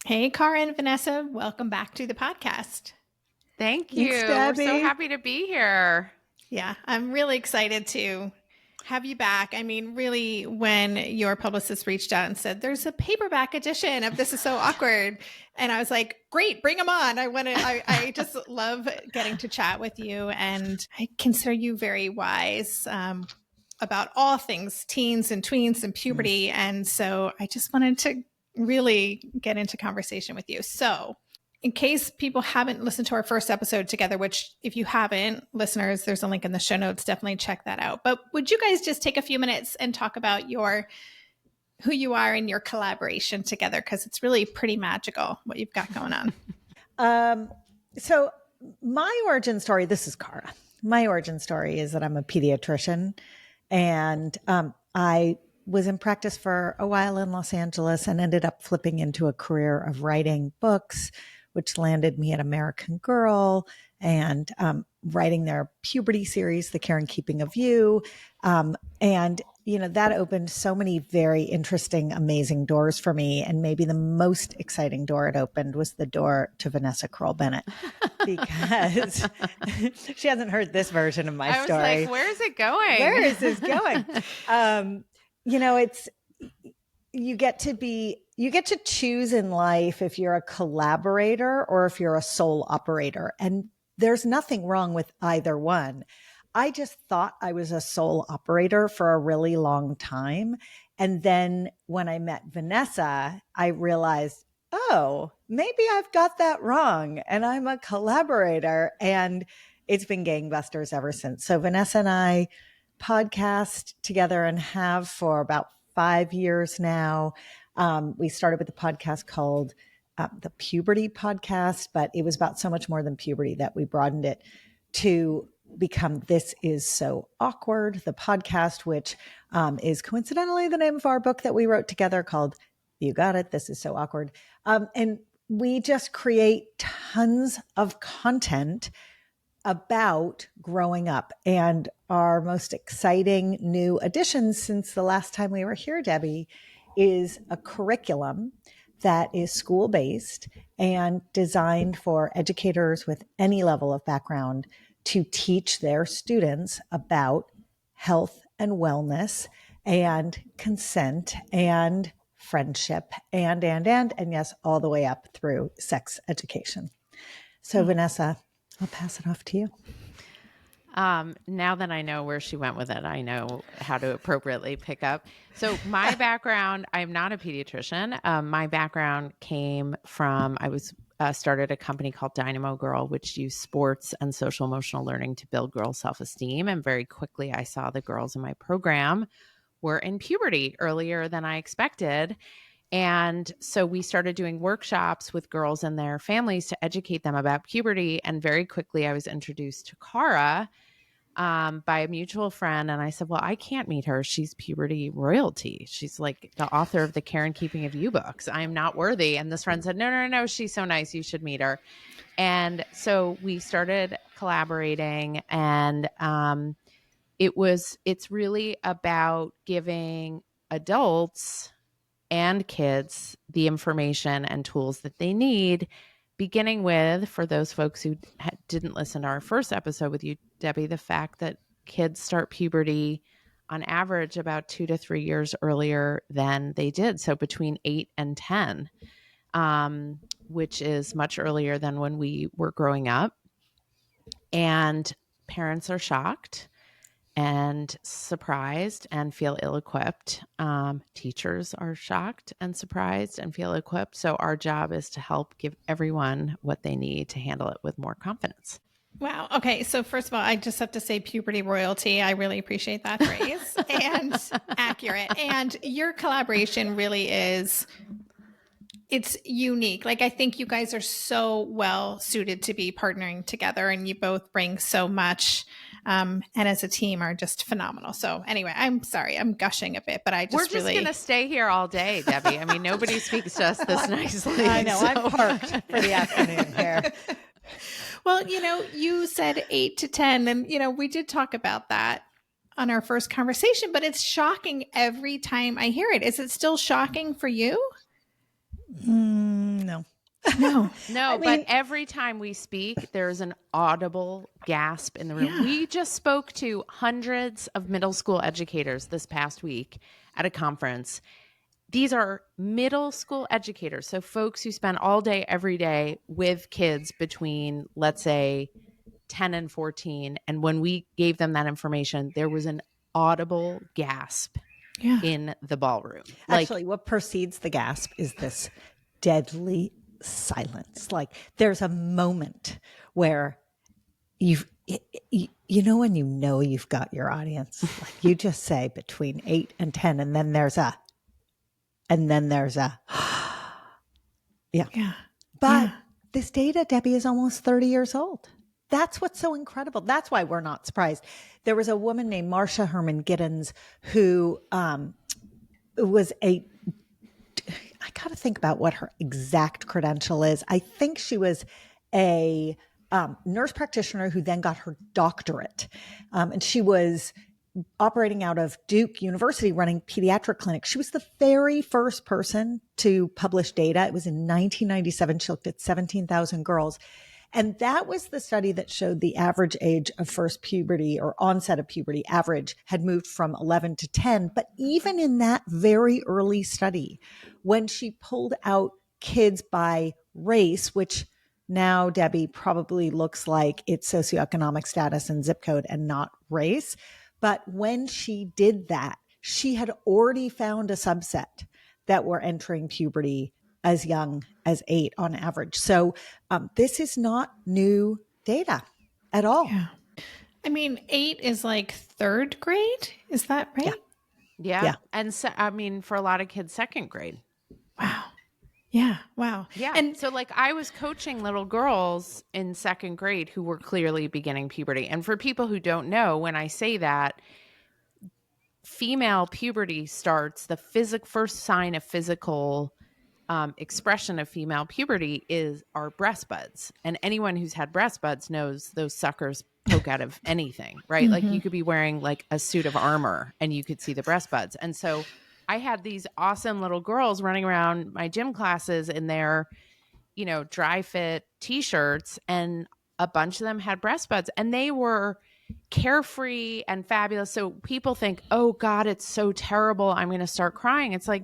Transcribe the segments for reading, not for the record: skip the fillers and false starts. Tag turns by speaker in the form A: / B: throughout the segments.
A: Hey, Cara and Vanessa, welcome back to the podcast.
B: Thank you.
C: Thanks,
B: We're so
C: Debbie.
B: happy to be here.
A: Yeah, I'm really excited to have you back. I mean, really, when your publicist reached out and said, there's a paperback edition of This Is So Awkward. And I was like, great, bring them on. I just love getting to chat with you. And I consider you very wise about all things teens and tweens and puberty. And so I just wanted to really get into conversation with you. So in case people haven't listened to our first episode together, which if you haven't, listeners, there's a link in the show notes. Definitely check that out. But would you guys just take a few minutes and talk about who you are and your collaboration together? Because it's really pretty magical what you've got going on.
C: So my origin story, this is Cara. My origin story is that I'm a pediatrician, and I was in practice for a while in Los Angeles and ended up flipping into a career of writing books, which landed me at American Girl and writing their puberty series, The Care and Keeping of You. And, you know, that opened so many very interesting, amazing doors for me. And maybe the most exciting door it opened was the door to Vanessa Kroll Bennett, because she hasn't heard this version of my story.
B: I was like, where is it going?
C: Where is this going? You know, you get to choose in life if you're a collaborator or if you're a sole operator. And there's nothing wrong with either one. I just thought I was a sole operator for a really long time. And then when I met Vanessa, I realized, oh, maybe I've got that wrong and I'm a collaborator. And it's been gangbusters ever since. So Vanessa and I podcast together and have for about 5 years now. We started with a podcast called the Puberty Podcast, but it was about so much more than puberty that we broadened it to become This Is So Awkward, the podcast, which is coincidentally the name of our book that we wrote together called You Got It, This Is So Awkward. And we just create tons of content about growing up. And our most exciting new addition since the last time we were here, Debbie, is a curriculum that is school-based and designed for educators with any level of background to teach their students about health and wellness and consent and friendship and yes, all the way up through sex education. So Vanessa, I'll pass it off to you.
B: Now that I know where she went with it, I know how to appropriately pick up. So my background, I'm not a pediatrician. My background came from, I was started a company called Dynamo Girl, which used sports and social emotional learning to build girls' self-esteem. And very quickly, I saw the girls in my program were in puberty earlier than I expected. And so we started doing workshops with girls and their families to educate them about puberty. And very quickly, I was introduced to Cara by a mutual friend. And I said, well, I can't meet her. She's puberty royalty. She's like the author of the Care and Keeping of You books. I am not worthy. And this friend said, no, she's so nice. You should meet her. And so we started collaborating, and it's really about giving adults and kids the information and tools that they need, beginning with, for those folks who didn't listen to our first episode with you, Debbie, the fact that kids start puberty on average about 2 to 3 years earlier than they did. So between 8 and 10, which is much earlier than when we were growing up. And parents are shocked and surprised and feel ill-equipped. Teachers are shocked and surprised and feel equipped. So our job is to help give everyone what they need to handle it with more confidence.
A: Wow. Okay. So first of all, I just have to say puberty royalty. I really appreciate that phrase and accurate. And your collaboration really is, it's unique. Like, I think you guys are so well suited to be partnering together, and you both bring so much, and as a team are just phenomenal. So anyway, I'm sorry, I'm gushing a bit, but we're just
B: going to stay here all day, Debbie. I mean, nobody speaks to us this nicely.
C: I know. So. I'm parked for the afternoon here.
A: Well, you said 8 to 10, and, we did talk about that on our first conversation, but it's shocking every time I hear it. Is it still shocking for you?
C: No.
A: No.
B: No, but every time we speak, there's an audible gasp in the room.
A: Yeah.
B: We just spoke to hundreds of middle school educators this past week at a conference. These are middle school educators, so folks who spend all day, every day with kids between, let's say, 10 and 14. And when we gave them that information, there was an audible gasp in the ballroom.
C: Actually, what precedes the gasp is this deadly silence. Like there's a moment where you know when you know you've got your audience. Like you just say between 8 and 10, and then there's a yeah. But this data, Debbie, is almost 30 years old. That's what's so incredible. That's why we're not surprised. There was a woman named Marsha Herman Giddens who was I got to think about what her exact credential is. I think she was a nurse practitioner who then got her doctorate. And she was operating out of Duke University running pediatric clinics. She was the very first person to publish data. It was in 1997. She looked at 17,000 girls. And that was the study that showed the average age of first puberty or onset of puberty average had moved from 11 to 10. But even in that very early study, when she pulled out kids by race, which now, Debbie, probably looks like it's socioeconomic status and zip code and not race. But when she did that, she had already found a subset that were entering puberty as young as 8 on average. So this is not new data at all.
A: Yeah. I mean, 8 is like 3rd grade. Is that right?
B: Yeah. And so, I mean, for a lot of kids, 2nd grade.
A: Wow. Yeah. Wow.
B: Yeah.
A: And
B: so like I was coaching little girls in 2nd grade who were clearly beginning puberty. And for people who don't know, when I say that, female puberty starts, the first sign of physical expression of female puberty are breast buds. And anyone who's had breast buds knows those suckers poke out of anything, right? Like you could be wearing like a suit of armor and you could see the breast buds. And so I had these awesome little girls running around my gym classes in their, dry fit t-shirts, and a bunch of them had breast buds and they were carefree and fabulous. So people think, oh God, it's so terrible, I'm going to start crying. It's like,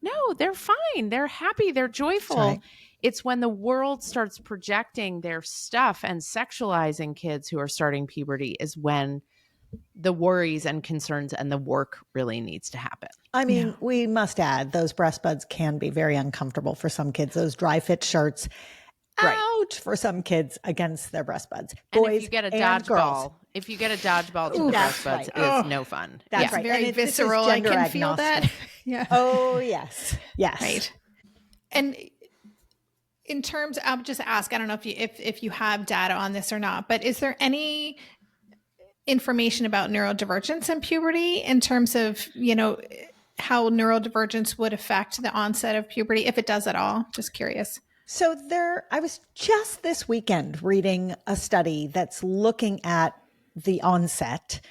B: no, they're fine. They're happy. They're joyful.
C: Right.
B: It's when the world starts projecting their stuff and sexualizing kids who are starting puberty is when the worries and concerns and the work really needs to happen.
C: I mean, we must add those breast buds can be very uncomfortable for some kids. Those dry fit shirts, ouch, for some kids against their breast buds. Boys
B: and if you get a
C: and girls.
B: dodgeball to the breast buds, it's no fun.
C: That's
A: it's
C: right.
A: very
C: And this is
A: visceral. I
C: gender
A: can feel
C: agnostic.
A: that. Yeah.
C: Oh, yes. Yes.
A: Right. And in terms, I'll just ask, I don't know if you have data on this or not, but is there any information about neurodivergence and puberty in terms of, how neurodivergence would affect the onset of puberty, if it does at all? Just curious.
C: So I was just this weekend reading a study that's looking at the onset.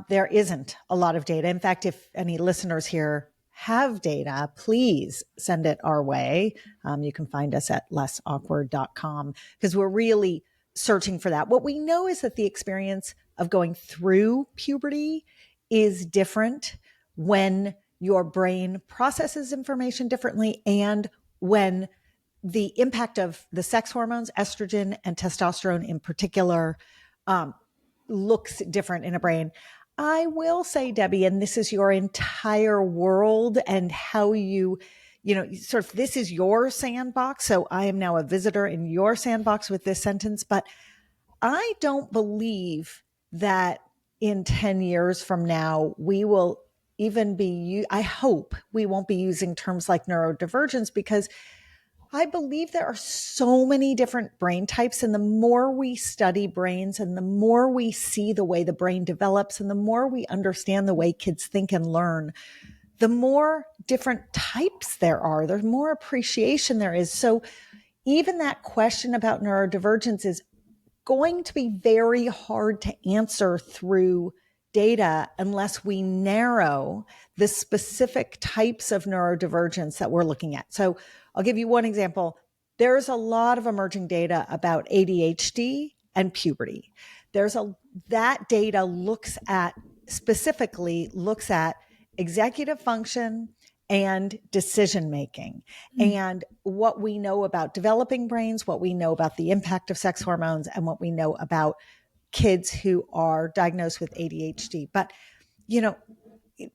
C: There isn't a lot of data. In fact, if any listeners here have data, please send it our way. You can find us at lessawkward.com because we're really searching for that. What we know is that the experience of going through puberty is different when your brain processes information differently and when the impact of the sex hormones, estrogen and testosterone in particular, looks different in a brain. I will say, Debbie, and this is your entire world and how sort of this is your sandbox. So I am now a visitor in your sandbox with this sentence, but I don't believe that in 10 years from now, we will even I hope we won't be using terms like neurodivergence because I believe there are so many different brain types, and the more we study brains and the more we see the way the brain develops and the more we understand the way kids think and learn, the more different types there are. There's more appreciation there is. So even that question about neurodivergence is going to be very hard to answer through data unless we narrow the specific types of neurodivergence that we're looking at. So I'll give you one example. there's a lot of emerging data about ADHD and puberty. That data specifically looks at executive function and decision making, and what we know about developing brains, what we know about the impact of sex hormones, and what we know about kids who are diagnosed with ADHD. But,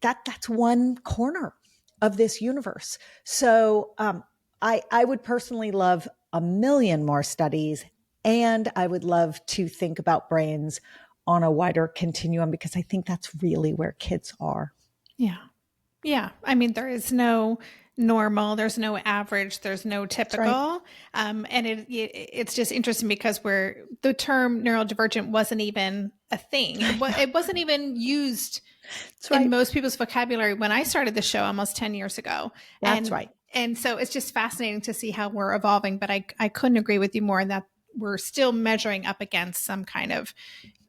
C: that's one corner of this universe. So I would personally love a million more studies, and I would love to think about brains on a wider continuum, because I think that's really where kids are.
A: Yeah. Yeah. I mean, there is no normal, there's no average, there's no typical.
C: Right.
A: And it's just interesting because the term neurodivergent wasn't even a thing. It wasn't even used in most people's vocabulary when I started the show almost 10 years ago.
C: That's right.
A: And so it's just fascinating to see how we're evolving, but I couldn't agree with you more in that we're still measuring up against some kind of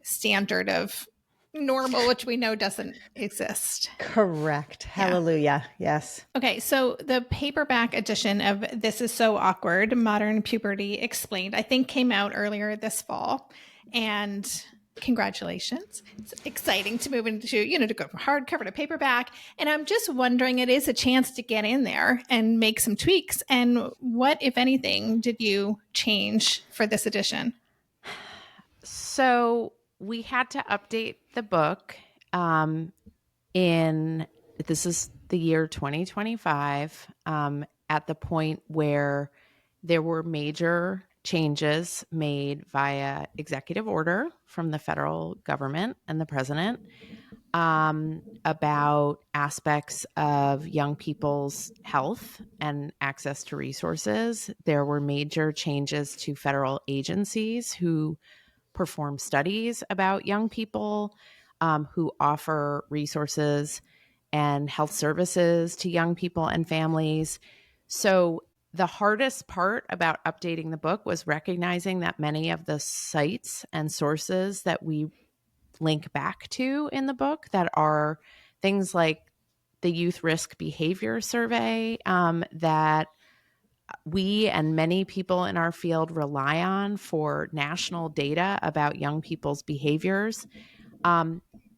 A: standard of normal, which we know doesn't exist.
C: Correct. Hallelujah. Yes.
A: Okay. So the paperback edition of This Is So Awkward, Modern Puberty Explained, I think came out earlier this fall. And congratulations. It's exciting to move into, to go from hardcover to paperback. And I'm just wondering, it is a chance to get in there and make some tweaks. And what, if anything, did you change for this edition?
B: So we had to update the book this is the year 2025, at the point where there were major changes made via executive order from the federal government and the president about aspects of young people's health and access to resources. There were major changes to federal agencies who perform studies about young people, who offer resources and health services to young people and families. So the hardest part about updating the book was recognizing that many of the sites and sources that we link back to in the book, that are things like the Youth Risk Behavior Survey, that we and many people in our field rely on for national data about young people's behaviors,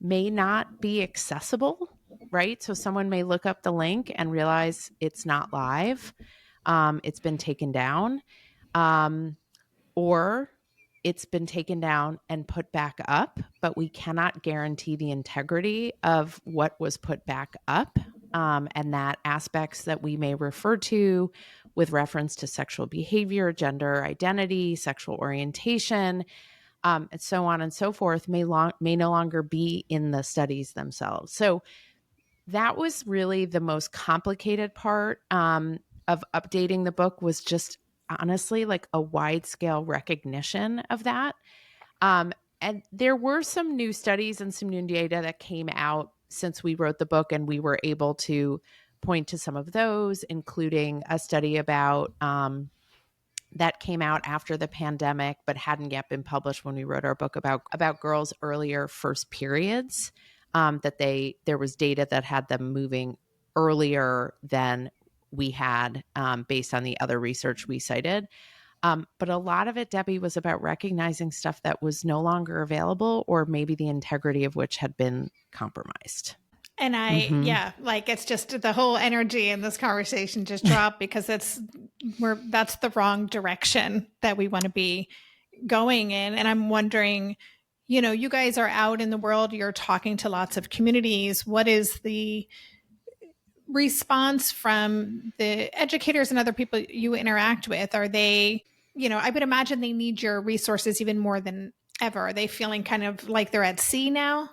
B: may not be accessible, right? So someone may look up the link and realize it's not live. It's been taken down, or it's been taken down and put back up, but we cannot guarantee the integrity of what was put back up, and that aspects that we may refer to with reference to sexual behavior, gender identity, sexual orientation, and so on and so forth may no longer be in the studies themselves. So that was really the most complicated part of updating the book, was just honestly like a wide scale recognition of that. And there were some new studies and some new data that came out since we wrote the book, and we were able to point to some of those, including a study about that came out after the pandemic, but hadn't yet been published when we wrote our book, about girls' earlier first periods, that there was data that had them moving earlier than we had, based on the other research we cited. But a lot of it, Debbie, was about recognizing stuff that was no longer available, or maybe the integrity of which had been compromised.
A: And it's just the whole energy in this conversation just dropped because that's the wrong direction that we want to be going in. And I'm wondering, you guys are out in the world, you're talking to lots of communities. What is the response from the educators and other people you interact with? Are they, I would imagine they need your resources even more than ever. Are they feeling kind of like they're at sea now?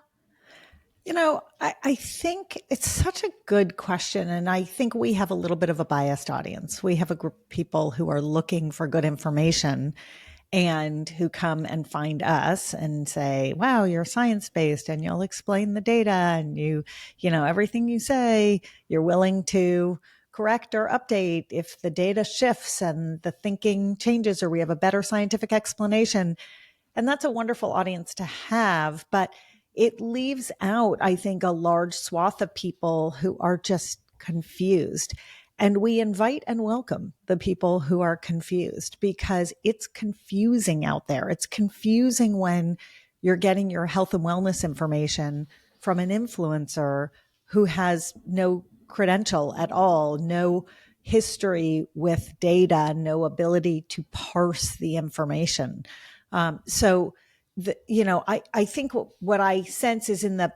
C: I think it's such a good question. And I think we have a little bit of a biased audience. We have a group of people who are looking for good information and who come and find us and say, wow, you're science-based and you'll explain the data, and everything you say, you're willing to correct or update if the data shifts and the thinking changes, or we have a better scientific explanation. And that's a wonderful audience to have, but it leaves out, I think, a large swath of people who are just confused. And we invite and welcome the people who are confused, because it's confusing out there. It's confusing when you're getting your health and wellness information from an influencer who has no credential at all, no history with data, no ability to parse the information. I think what I sense is in the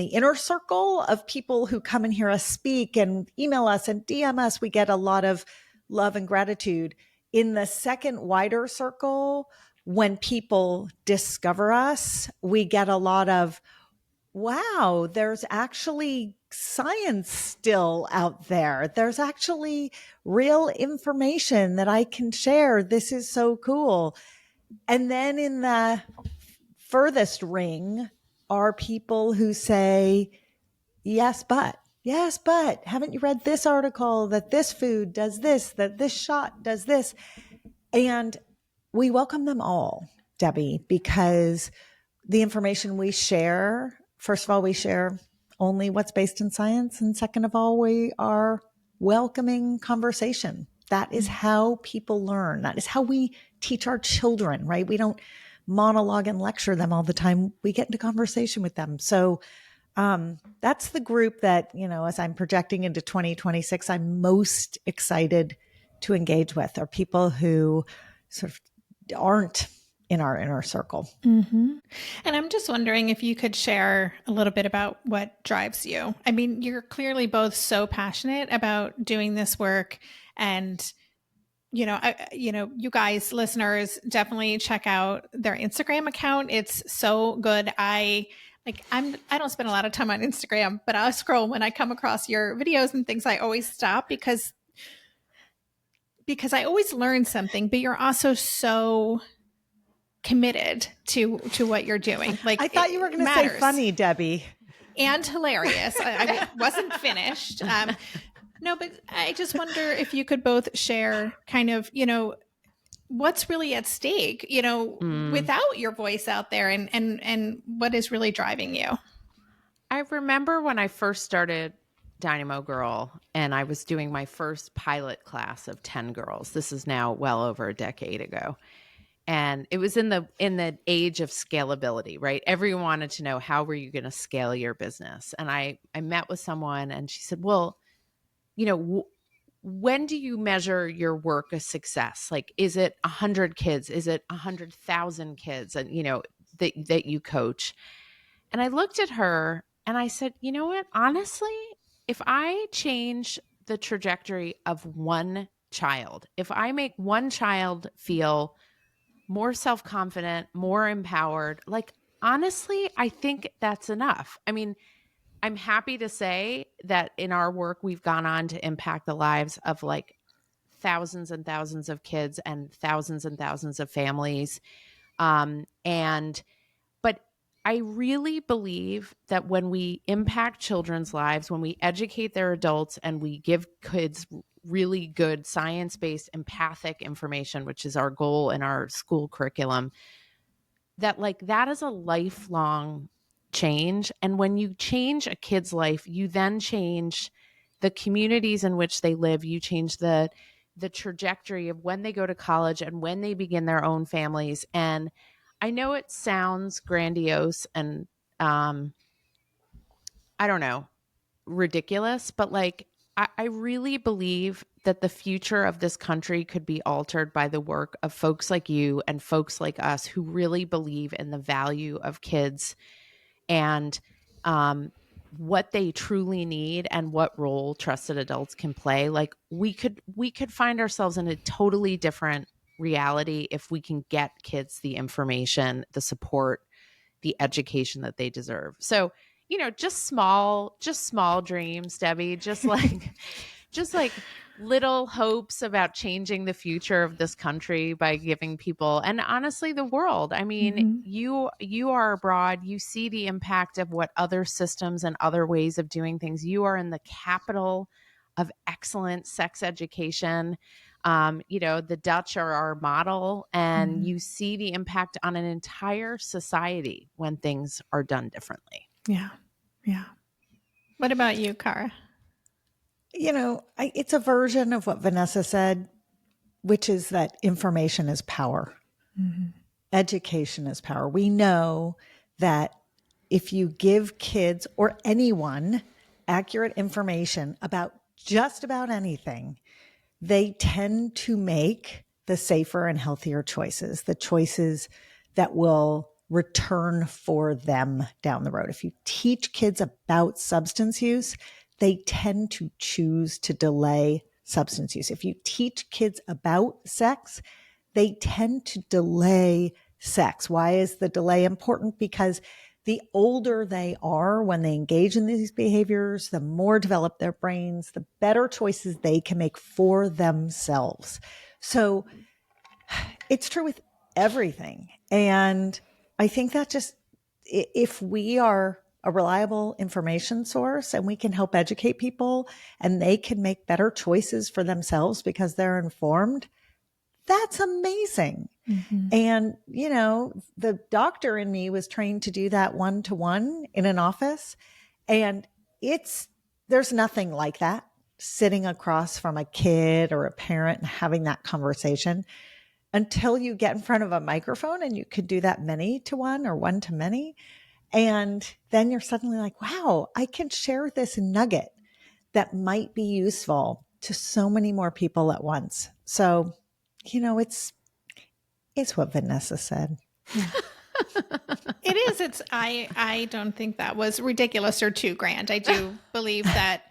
C: inner circle of people who come and hear us speak and email us and DM us, we get a lot of love and gratitude. In the second wider circle, when people discover us, we get a lot of, wow, there's actually science still out there. There's actually real information that I can share. This is so cool. And then in the furthest ring are people who say, yes, but haven't you read this article that this food does this, that this shot does this? And we welcome them all, Debbie, because the information we share, first of all, we share only what's based in science. And second of all, we are welcoming conversation. That is how people learn. That is how we teach our children, right? We don't monologue and lecture them all the time. We get into conversation with them. So that's the group that, as I'm projecting into 2026, I'm most excited to engage with, are people who sort of aren't in our inner circle.
A: Mm-hmm. And I'm just wondering if you could share a little bit about what drives you. I mean, you're clearly both so passionate about doing this work, and you guys, listeners, definitely check out their Instagram account. It's so good. I don't spend a lot of time on Instagram, but I'll scroll when I come across your videos and things. I always stop because I always learn something, but you're also so committed to what you're doing. Like,
C: I thought you were going to say funny, Debbie.
A: And hilarious. I wasn't finished. No, but I just wonder if you could both share kind of, what's really at stake, without your voice out there, and what is really driving you.
B: I remember when I first started Dynamo Girl and I was doing my first pilot class of 10 girls. This is now well over a decade ago. And it was in the age of scalability, right? Everyone wanted to know, how were you going to scale your business? And I met with someone and she said, well, when do you measure your work a success? Like, is it 100 kids? Is it 100,000 kids? And, that you coach. And I looked at her and I said, you know what? Honestly, if I change the trajectory of one child, if I make one child feel more self-confident, more empowered, like, honestly, I think that's enough. I mean, I'm happy to say that in our work, we've gone on to impact the lives of like thousands and thousands of kids and thousands of families. But I really believe that when we impact children's lives, when we educate their adults and we give kids really good science-based empathic information, which is our goal in our school curriculum, that is a lifelong change. And when you change a kid's life, you then change the communities in which they live. You change the trajectory of when they go to college and when they begin their own families. And I know it sounds grandiose and I don't know, ridiculous, but I really believe that the future of this country could be altered by the work of folks like you and folks like us who really believe in the value of kids and what they truly need and what role trusted adults can play. Like, we could find ourselves in a totally different reality if we can get kids the information, the support, the education that they deserve. So, just small dreams, Debbie, just like little hopes about changing the future of this country by giving people, and honestly, the world. I mean, you are abroad, you see the impact of what other systems and other ways of doing things. You are in the capital of excellent sex education. The Dutch are our model, and you see the impact on an entire society when things are done differently.
A: Yeah. Yeah. What about you, Cara?
C: It's a version of what Vanessa said, which is that information is power. Mm-hmm. Education is power. We know that if you give kids or anyone accurate information about just about anything, they tend to make the safer and healthier choices, the choices that will return for them down the road. If you teach kids about substance use, they tend to choose to delay substance use. If you teach kids about sex, they tend to delay sex. Why is the delay important? Because the older they are when they engage in these behaviors, the more developed their brains, the better choices they can make for themselves. So it's true with everything. And I think that just, if we are a reliable information source and we can help educate people and they can make better choices for themselves because they're informed, that's amazing. Mm-hmm. And, the doctor in me was trained to do that one-to-one in an office. And there's nothing like that, sitting across from a kid or a parent and having that conversation, until you get in front of a microphone and you could do that many-to-one or one-to-many. And then you're suddenly like, wow, I can share this nugget that might be useful to so many more people at once. So, it's what Vanessa said.
A: It is. I don't think that was ridiculous or too grand. I do believe that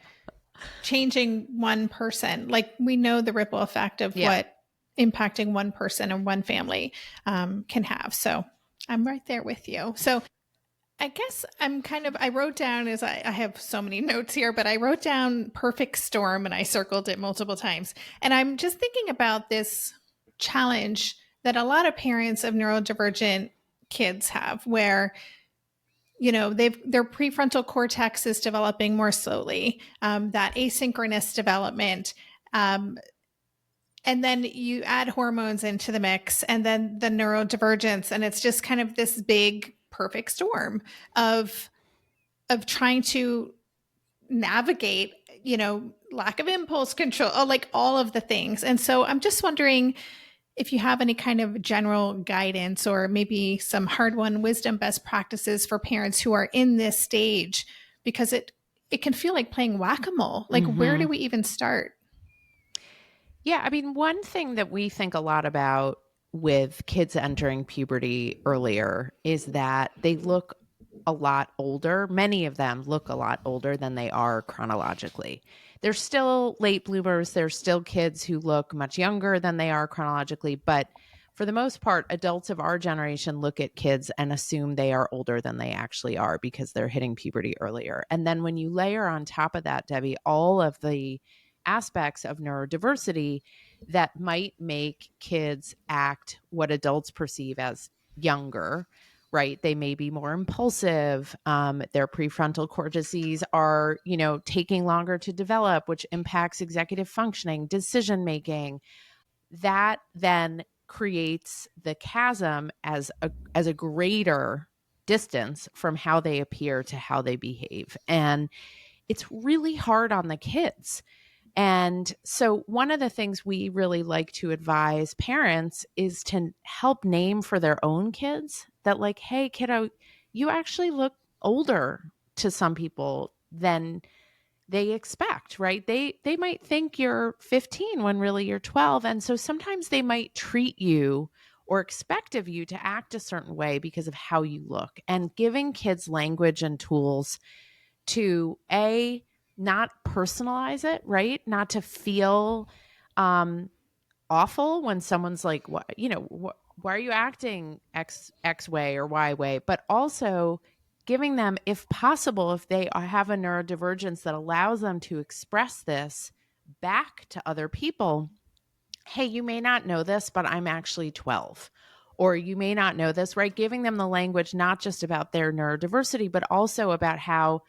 A: changing one person, like we know the ripple effect of what impacting one person or one family can have. So I'm right there with you. So I guess I wrote down, as I have so many notes here, but I wrote down perfect storm and I circled it multiple times. And I'm just thinking about this challenge that a lot of parents of neurodivergent kids have, where, their prefrontal cortex is developing more slowly, that asynchronous development. And then you add hormones into the mix, and then the neurodivergence, and it's just kind of this big perfect storm of trying to navigate, lack of impulse control, like all of the things. And so I'm just wondering if you have any kind of general guidance or maybe some hard-won wisdom best practices for parents who are in this stage, because it can feel like playing whack-a-mole. Like, where do we even start?
B: Yeah, I mean, one thing that we think a lot about with kids entering puberty earlier is that they look a lot older. Many of them look a lot older than they are chronologically. They're still late bloomers. They're still kids who look much younger than they are chronologically. But for the most part, adults of our generation look at kids and assume they are older than they actually are because they're hitting puberty earlier. And then when you layer on top of that, Debbie, all of the aspects of neurodiversity that might make kids act what adults perceive as younger, right? They may be more impulsive. Their prefrontal cortices are, taking longer to develop, which impacts executive functioning, decision-making. That then creates the chasm as a greater distance from how they appear to how they behave. And it's really hard on the kids. And so one of the things we really like to advise parents is to help name for their own kids that, like, hey, kiddo, you actually look older to some people than they expect, right? They might think you're 15 when really you're 12. And so sometimes they might treat you or expect of you to act a certain way because of how you look. And giving kids language and tools to not personalize it, right? Not to feel awful when someone's like, why are you acting X way or Y way? But also giving them, if possible, if they have a neurodivergence that allows them to express this back to other people. Hey, you may not know this, but I'm actually 12. Or you may not know this, right? Giving them the language, not just about their neurodiversity, but also about how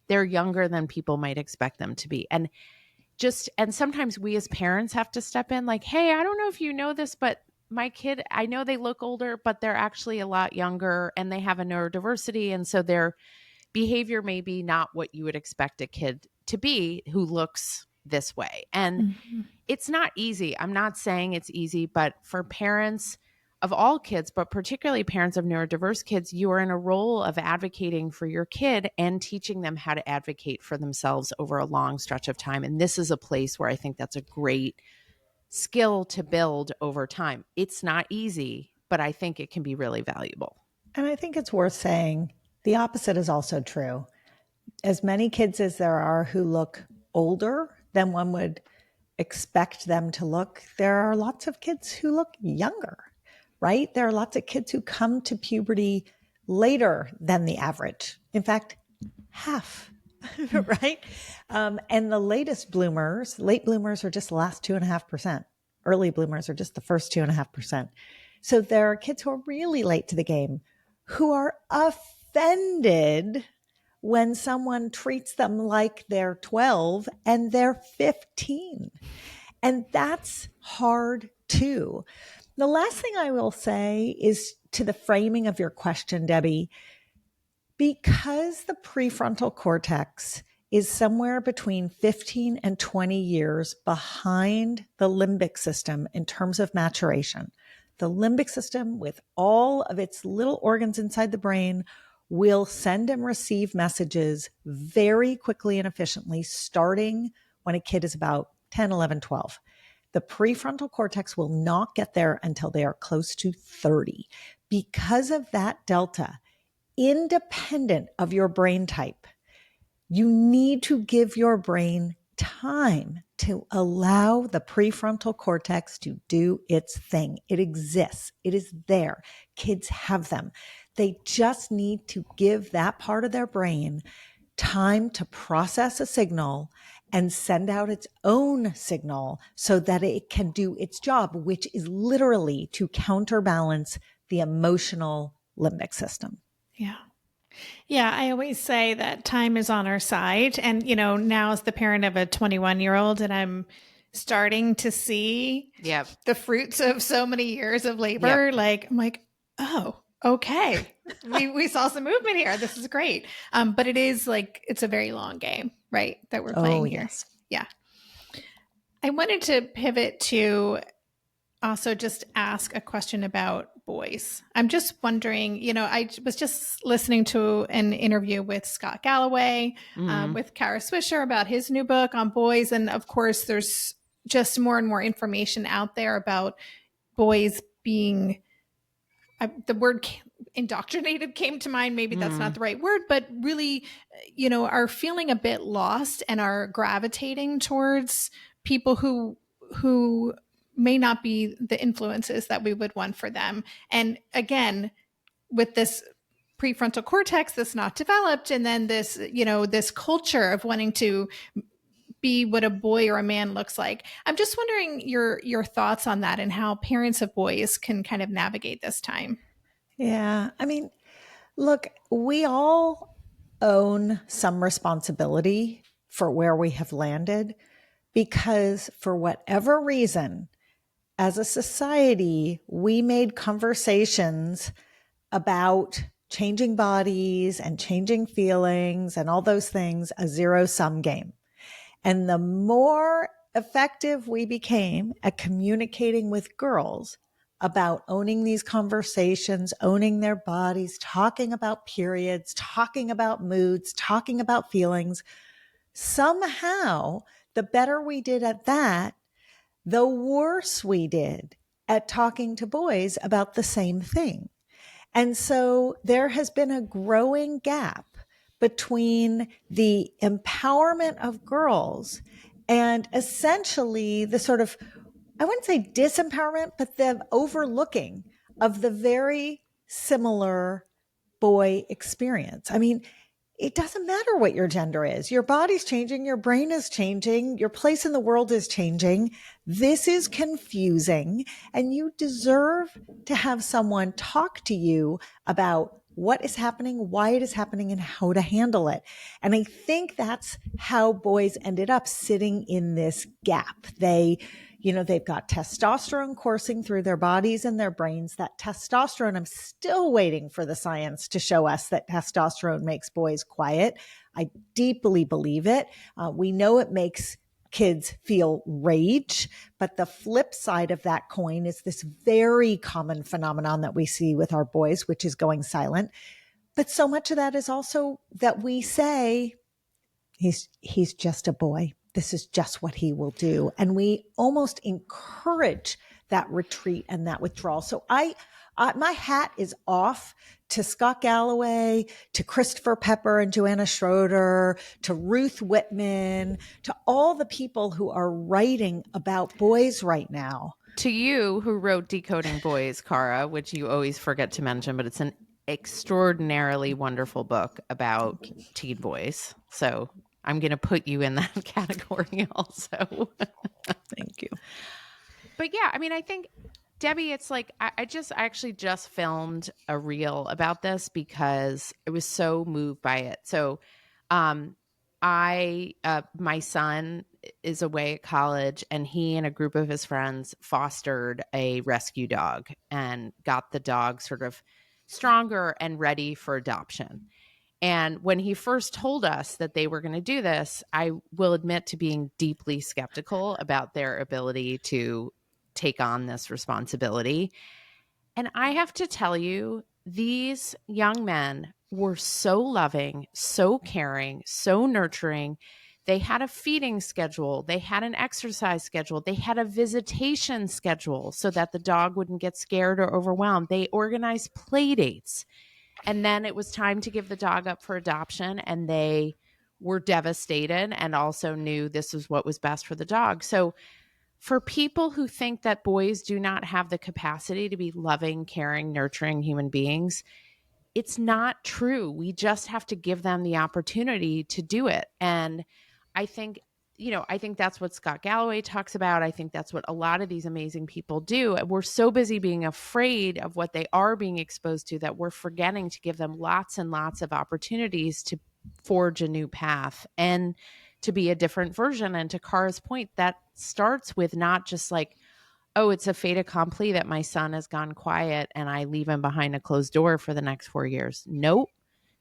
B: they're younger than people might expect them to be. And sometimes we as parents have to step in like, hey, I don't know if you know this, but my kid, I know they look older, but they're actually a lot younger and they have a neurodiversity. And so their behavior may be not what you would expect a kid to be who looks this way. And it's not easy. I'm not saying it's easy, but for parents of all kids, but particularly parents of neurodiverse kids, you are in a role of advocating for your kid and teaching them how to advocate for themselves over a long stretch of time. And this is a place where I think that's a great skill to build over time. It's not easy, but I think it can be really valuable.
C: And I think it's worth saying the opposite is also true. As many kids as there are who look older than one would expect them to look, there are lots of kids who look younger, right? There are lots of kids who come to puberty later than the average. In fact, half, right? And the late bloomers are just the last 2.5%. Early bloomers are just the first 2.5%. So there are kids who are really late to the game who are offended when someone treats them like they're 12 and they're 15. And that's hard too. The last thing I will say is to the framing of your question, Debbie, because the prefrontal cortex is somewhere between 15 and 20 years behind the limbic system in terms of maturation. The limbic system, with all of its little organs inside the brain, will send and receive messages very quickly and efficiently, starting when a kid is about 10, 11, 12. The prefrontal cortex will not get there until they are close to 30. Because of that delta, independent of your brain type, you need to give your brain time to allow the prefrontal cortex to do its thing. It exists. It is there. Kids have them. They just need to give that part of their brain time to process a signal and send out its own signal so that it can do its job, which is literally to counterbalance the emotional limbic system.
A: Yeah. Yeah, I always say that time is on our side. And, now as the parent of a 21-year-old, and I'm starting to see the fruits of so many years of labor, I'm like, oh, okay. we saw some movement here. This is great. But it is it's a very long game, right? That we're playing here.
C: Yes.
A: Yeah. I wanted to pivot to also just ask a question about boys. I'm just wondering, I was just listening to an interview with Scott Galloway, with Kara Swisher about his new book on boys. And of course, there's just more and more information out there about boys being, the word indoctrinated came to mind. Maybe that's not the right word, but really, are feeling a bit lost and are gravitating towards people who may not be the influences that we would want for them. And again, with this prefrontal cortex that's not developed, and then this, this culture of wanting to be what a boy or a man looks like. I'm just wondering your thoughts on that and how parents of boys can kind of navigate this time.
C: Yeah. I mean, look, we all own some responsibility for where we have landed, because for whatever reason, as a society, we made conversations about changing bodies and changing feelings and all those things a zero-sum game. And the more effective we became at communicating with girls about owning these conversations, owning their bodies, talking about periods, talking about moods, talking about feelings, somehow the better we did at that, the worse we did at talking to boys about the same thing. And so there has been a growing gap between the empowerment of girls and essentially the sort of, I wouldn't say disempowerment, but the overlooking of the very similar boy experience. I mean, it doesn't matter what your gender is. Your body's changing. Your brain is changing. Your place in the world is changing. This is confusing. And you deserve to have someone talk to you about what is happening, why it is happening, and how to handle it. And I think that's how boys ended up sitting in this gap. They've got testosterone coursing through their bodies and their brains. That testosterone, I'm still waiting for the science to show us that testosterone makes boys quiet. I deeply believe it. We know it makes kids feel rage. But the flip side of that coin is this very common phenomenon that we see with our boys, which is going silent. But so much of that is also that we say, he's just a boy. This is just what he will do. And we almost encourage that retreat and that withdrawal. So my hat is off to Scott Galloway, to Christopher Pepper and Joanna Schroeder, to Ruth Whitman, to all the people who are writing about boys right now.
B: To you, who wrote Decoding Boys, Cara, which you always forget to mention, but it's an extraordinarily wonderful book about teen boys. So I'm going to put you in that category also.
C: Thank you.
B: But yeah, I mean, I think, Debbie, it's like, I actually just filmed a reel about this because I was so moved by it. So my son is away at college, and he and a group of his friends fostered a rescue dog and got the dog sort of stronger and ready for adoption. And when he first told us that they were going to do this, I will admit to being deeply skeptical about their ability to take on this responsibility. And I have to tell you, these young men were so loving, so caring, so nurturing. They had a feeding schedule. They had an exercise schedule. They had a visitation schedule so that the dog wouldn't get scared or overwhelmed. They organized play dates. And then it was time to give the dog up for adoption, and they were devastated and also knew this was what was best for the dog. So for people who think that boys do not have the capacity to be loving, caring, nurturing human beings, it's not true. We just have to give them the opportunity to do it. And I think, I think that's what Scott Galloway talks about. I think that's what a lot of these amazing people do. And we're so busy being afraid of what they are being exposed to that we're forgetting to give them lots and lots of opportunities to forge a new path and to be a different version. And to Cara's point, that starts with not just like, oh, it's a fait accompli that my son has gone quiet and I leave him behind a closed door for the next 4 years. Nope.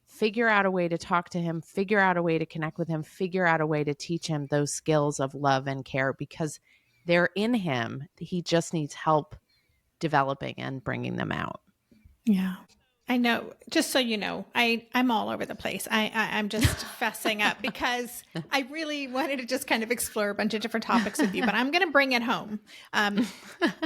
B: Figure out a way to talk to him, figure out a way to connect with him, figure out a way to teach him those skills of love and care because they're in him. He just needs help developing and bringing them out.
A: Yeah. I know. Just so you know, I'm all over the place. I'm just fessing up because I really wanted to just kind of explore a bunch of different topics with you, but I'm going to bring it home.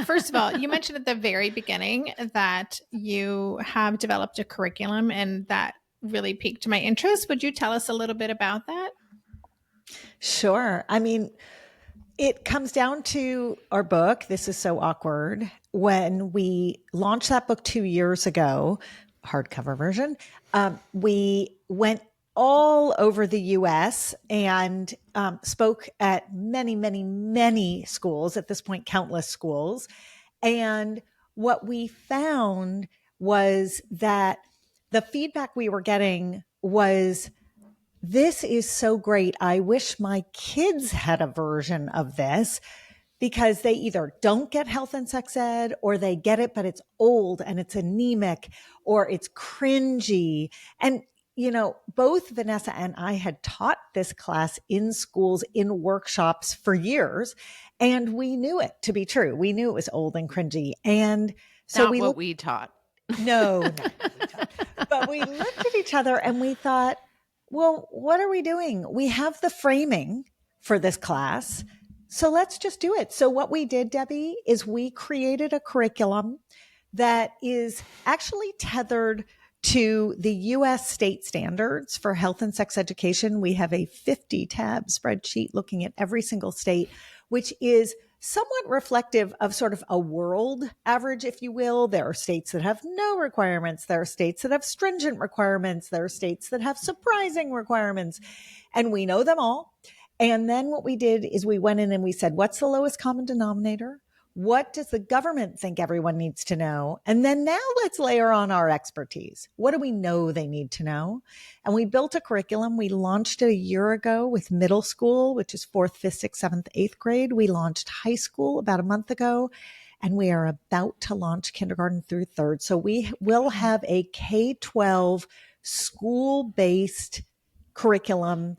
A: First of all, you mentioned at the very beginning that you have developed a curriculum, and that really piqued my interest. Would you tell us a little bit about that?
C: Sure. I mean, it comes down to our book, This Is So Awkward. When we launched that book 2 years ago, hardcover version, we went all over the US and spoke at many, many, many schools, at this point, countless schools. And what we found was that the feedback we were getting was, this is so great. I wish my kids had a version of this, because they either don't get health and sex ed, or they get it, but it's old and it's anemic or it's cringy. And, both Vanessa and I had taught this class in schools, in workshops for years, and we knew it to be true. We knew it was old and cringy. And so
B: we taught.
C: No, not what we taught. But we looked at each other and we thought, well, what are we doing? We have the framing for this class, so let's just do it. So what we did, Debbie, is we created a curriculum that is actually tethered to the U.S. state standards for health and sex education. We have a 50-tab spreadsheet looking at every single state, which is somewhat reflective of sort of a world average, if you will. There are states that have no requirements. There are states that have stringent requirements. There are states that have surprising requirements. And we know them all. And then what we did is we went in and we said, what's the lowest common denominator? What does the government think everyone needs to know? And then now let's layer on our expertise. What do we know they need to know? And we built a curriculum. We launched it a year ago with middle school, which is 4th, 5th, 6th, 7th, 8th grade. We launched high school about a month ago, and we are about to launch kindergarten through 3rd. So we will have a K-12 school-based curriculum.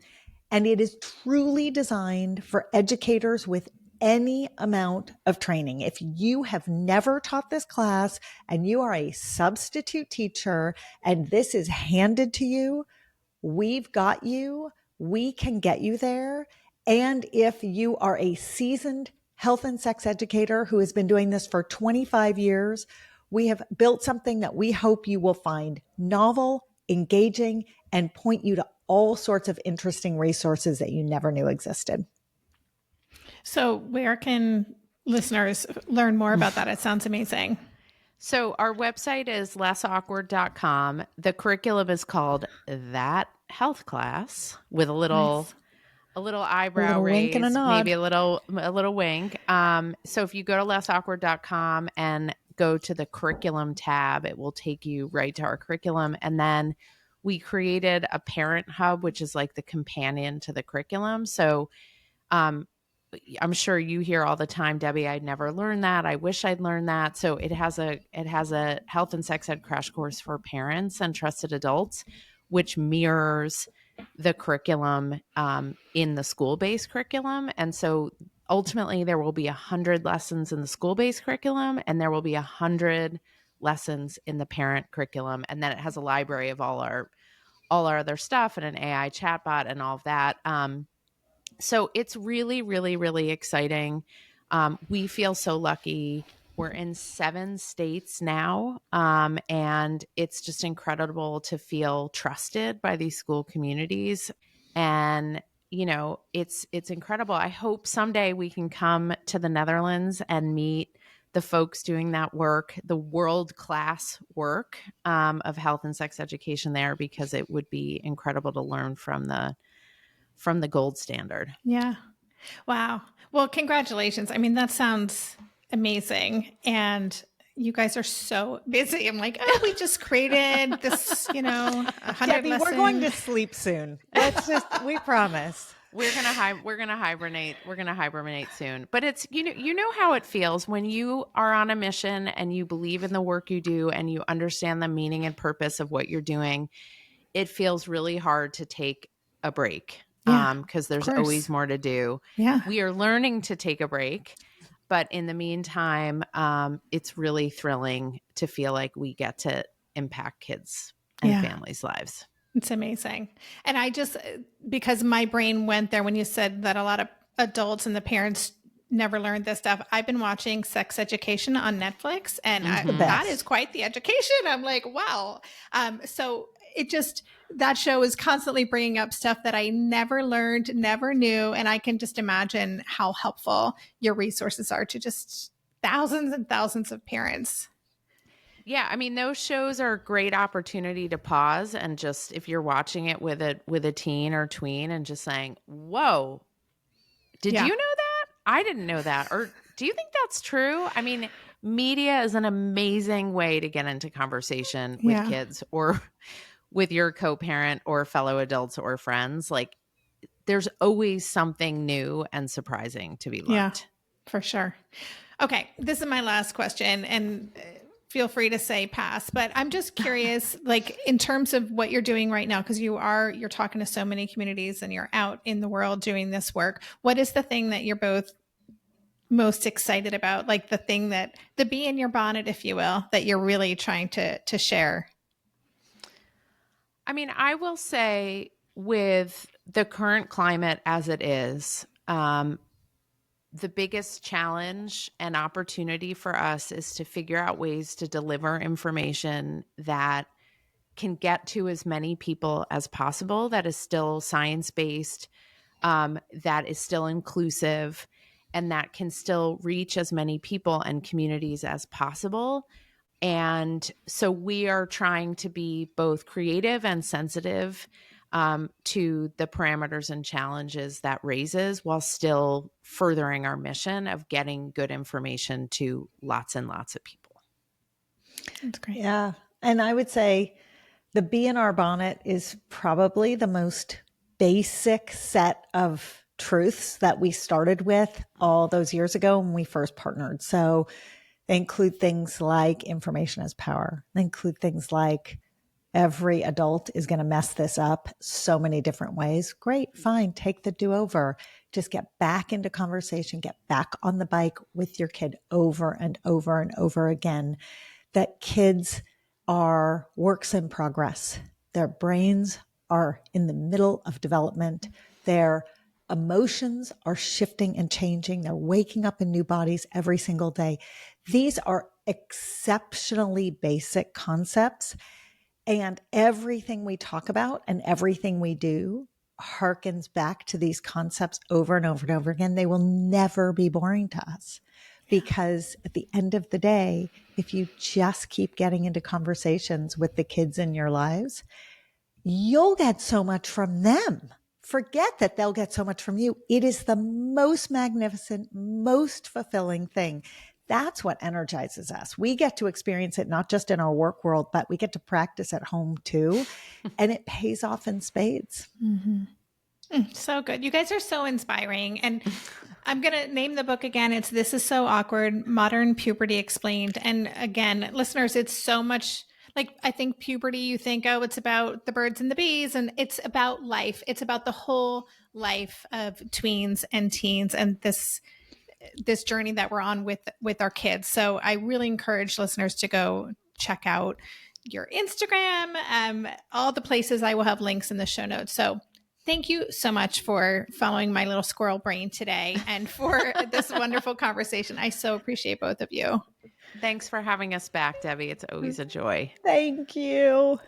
C: And it is truly designed for educators with any amount of training. If you have never taught this class and you are a substitute teacher and this is handed to you, we've got you. We can get you there. And if you are a seasoned health and sex educator who has been doing this for 25 years, we have built something that we hope you will find novel, engaging, and point you to all sorts of interesting resources that you never knew existed.
A: So where can listeners learn more about that? It sounds amazing.
B: So our website is lessawkward.com. The curriculum is called That Health Class with a little eyebrow raise,
C: wink and a nod.
B: maybe a little wink. So if you go to lessawkward.com and go to the curriculum tab, it will take you right to our curriculum. And then we created a parent hub, which is like the companion to the curriculum. So I'm sure you hear all the time, Debbie, I'd never learned that. I wish I'd learned that. So it has a health and sex ed crash course for parents and trusted adults, which mirrors the curriculum in the school-based curriculum. And so ultimately there will be 100 lessons in the school-based curriculum, and there will be 100 lessons in the parent curriculum. And then it has a library of all our other stuff and an AI chatbot and all of that. So it's really, really, really exciting. We feel so lucky. We're in 7 states now, and it's just incredible to feel trusted by these school communities. And, you know, it's incredible. I hope someday we can come to the Netherlands and meet the folks doing that work, the world-class work of health and sex education there, because it would be incredible to learn from the gold standard.
A: Yeah. Wow. Well, congratulations. I mean, that sounds amazing. And you guys are so busy. I'm like, oh, we just created this, 100
C: Debbie,
A: lesson.
C: we're going to sleep soon. We promise.
B: We're gonna hibernate. We're gonna hibernate soon. But it's you know how it feels when you are on a mission and you believe in the work you do and you understand the meaning and purpose of what you're doing. It feels really hard to take a break. Because there's always more to do.
A: Yeah.
B: We are learning to take a break, but in the meantime, it's really thrilling to feel like we get to impact kids and families' lives.
A: It's amazing. And I just, because my brain went there when you said that a lot of adults and the parents never learned this stuff. I've been watching Sex Education on Netflix, and that is quite the education. I'm like, wow. So it just, that show is constantly bringing up stuff that I never learned, never knew. And I can just imagine how helpful your resources are to just thousands and thousands of parents.
B: Yeah, I mean, those shows are a great opportunity to pause and just, if you're watching it with a teen or tween and just saying, whoa, did you know that? I didn't know that. Or do you think that's true? I mean, media is an amazing way to get into conversation with kids or with your co-parent or fellow adults or friends. Like, there's always something new and surprising to be learned.
A: Yeah, for sure. Okay, this is my last question, and feel free to say pass, but I'm just curious, like in terms of what you're doing right now, because you're talking to so many communities and you're out in the world doing this work. What is the thing that you're both most excited about? Like the thing that, the bee in your bonnet, if you will, that you're really trying to share?
B: I mean, I will say with the current climate as it is, the biggest challenge and opportunity for us is to figure out ways to deliver information that can get to as many people as possible, that is still science-based, that is still inclusive, and that can still reach as many people and communities as possible. And so we are trying to be both creative and sensitive to the parameters and challenges that raises, while still furthering our mission of getting good information to lots and lots of people.
A: That's great.
C: Yeah. And I would say the bee in our bonnet is probably the most basic set of truths that we started with all those years ago when we first partnered. So they include things like information as power. They include things like every adult is going to mess this up so many different ways. Great, fine, take the do-over. Just get back into conversation, get back on the bike with your kid over and over and over again. That kids are works in progress. Their brains are in the middle of development. Their emotions are shifting and changing. They're waking up in new bodies every single day. These are exceptionally basic concepts. And everything we talk about and everything we do harkens back to these concepts over and over and over again. They will never be boring to us because at the end of the day, if you just keep getting into conversations with the kids in your lives, you'll get so much from them. Forget that they'll get so much from you. It is the most magnificent, most fulfilling thing. That's what energizes us. We get to experience it not just in our work world, but we get to practice at home too. And it pays off in spades.
A: So good. You guys are so inspiring. And I'm going to name the book again. It's This Is So Awkward, Modern Puberty Explained. And again, listeners, it's so much like, I think puberty, you think, oh, it's about the birds and the bees, and it's about life. It's about the whole life of tweens and teens and this journey that we're on with our kids. So I really encourage listeners to go check out your Instagram, all the places. I will have links in the show notes. So thank you so much for following my little squirrel brain today and for this wonderful conversation. I so appreciate both of you.
B: Thanks for having us back, Debbie. It's always a joy.
C: Thank you.